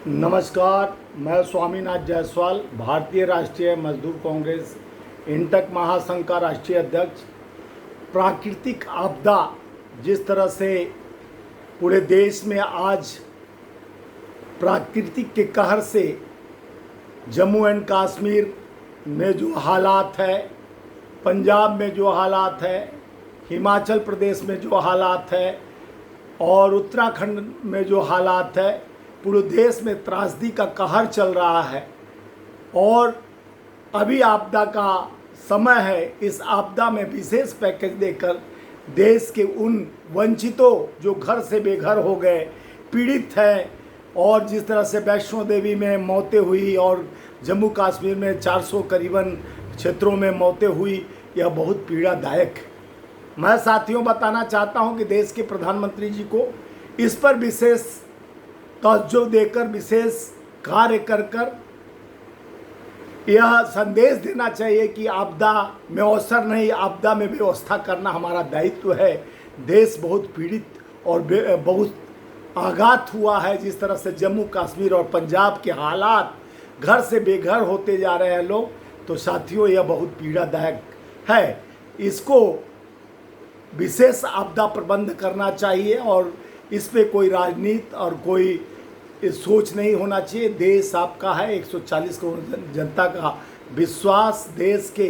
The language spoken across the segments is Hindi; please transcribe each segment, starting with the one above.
नमस्कार, मैं स्वामीनाथ जायसवाल, भारतीय राष्ट्रीय मजदूर कांग्रेस इंटक महासंघ का राष्ट्रीय अध्यक्ष। प्राकृतिक आपदा जिस तरह से पूरे देश में आज प्राकृतिक के कहर से जम्मू एंड कश्मीर में जो हालात है, पंजाब में जो हालात है, हिमाचल प्रदेश में जो हालात है और उत्तराखंड में जो हालात है, पूरे देश में त्रासदी का कहर चल रहा है और अभी आपदा का समय है। इस आपदा में विशेष पैकेज देकर देश के उन वंचितों जो घर से बेघर हो गए, पीड़ित हैं, और जिस तरह से वैष्णो देवी में मौतें हुई और जम्मू कश्मीर में 400 करीबन क्षेत्रों में मौतें हुई, यह बहुत पीड़ादायक है। मैं साथियों बताना चाहता हूं कि देश के प्रधानमंत्री जी को इस पर विशेष तवज्जो देकर, विशेष कार्य कर यह संदेश देना चाहिए कि आपदा में अवसर नहीं, आपदा में व्यवस्था करना हमारा दायित्व है। देश बहुत पीड़ित और बहुत आघात हुआ है। जिस तरह से जम्मू कश्मीर और पंजाब के हालात, घर से बेघर होते जा रहे हैं लोग, तो साथियों यह बहुत पीड़ादायक है। इसको विशेष आपदा प्रबंध करना चाहिए और इस पे कोई राजनीति और कोई सोच नहीं होना चाहिए। देश आपका है, 140 करोड़ जनता का विश्वास देश के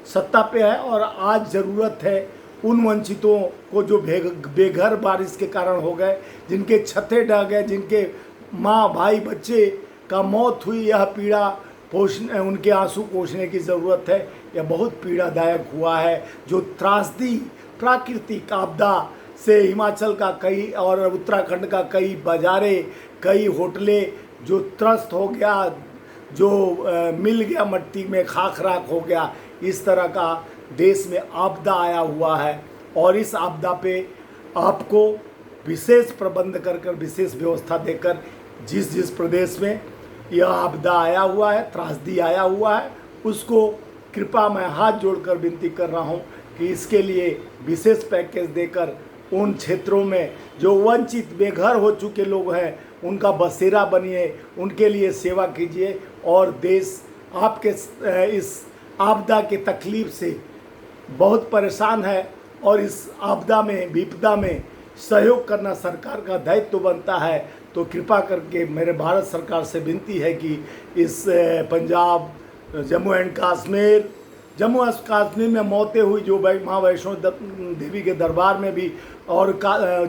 सत्ता पे है और आज ज़रूरत है उन वंचितों को जो बेघर बारिश के कारण हो गए, जिनके छतें ढह गए, जिनके माँ भाई बच्चे का मौत हुई, यह पीड़ा पोषण, उनके आंसू पोषने की ज़रूरत है। यह बहुत पीड़ादायक हुआ है। जो त्रासदी प्राकृतिक आपदा से हिमाचल का कई और उत्तराखंड का कई बाज़ारें, कई होटलें जो त्रस्त हो गया, जो मिल गया मट्टी में, खाक राख हो गया, इस तरह का देश में आपदा आया हुआ है। और इस आपदा पे आपको विशेष प्रबंध कर विशेष व्यवस्था देकर जिस जिस प्रदेश में यह आपदा आया हुआ है, त्रासदी आया हुआ है, उसको कृपा मैं हाथ जोड़कर विनती कर रहा हूँ कि इसके लिए विशेष पैकेज देकर उन क्षेत्रों में जो वंचित बेघर हो चुके लोग हैं, उनका बसेरा बनिए, उनके लिए सेवा कीजिए। और देश आपके इस आपदा के तकलीफ़ से बहुत परेशान है और इस आपदा में, विपदा में सहयोग करना सरकार का दायित्व बनता है। तो कृपा करके मेरे भारत सरकार से विनती है कि इस पंजाब, जम्मू एंड कश्मीर, जम्मू कश्मीर में मौतें हुई, जो माँ वैष्णो देवी के दरबार में भी, और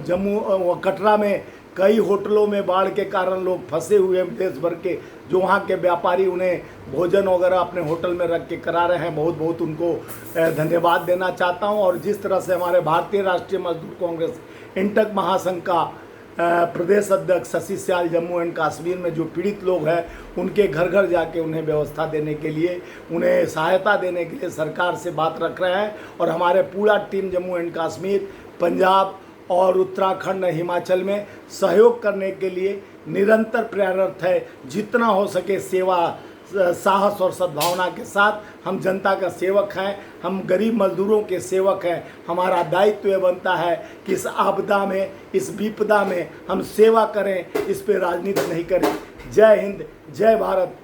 जम्मू कटरा में कई होटलों में बाढ़ के कारण लोग फंसे हुए हैं देश भर के, जो वहाँ के व्यापारी उन्हें भोजन वगैरह अपने होटल में रख के करा रहे हैं, बहुत बहुत उनको धन्यवाद देना चाहता हूँ। और जिस तरह से हमारे भारतीय राष्ट्रीय मजदूर कांग्रेस इंटक महासंघ का प्रदेश अध्यक्ष शशि श्याल जम्मू एंड कश्मीर में जो पीड़ित लोग हैं, उनके घर घर जाके उन्हें व्यवस्था देने के लिए, उन्हें सहायता देने के लिए सरकार से बात रख रहे हैं। और हमारे पूरा टीम जम्मू एंड कश्मीर, पंजाब और उत्तराखंड, हिमाचल में सहयोग करने के लिए निरंतर प्रयासरत है। जितना हो सके सेवा, साहस और सद्भावना के साथ हम जनता का सेवक हैं, हम गरीब मजदूरों के सेवक हैं। हमारा दायित्व यह बनता है कि इस आपदा में, इस विपदा में हम सेवा करें, इस पे राजनीति नहीं करें। जय हिंद, जय भारत।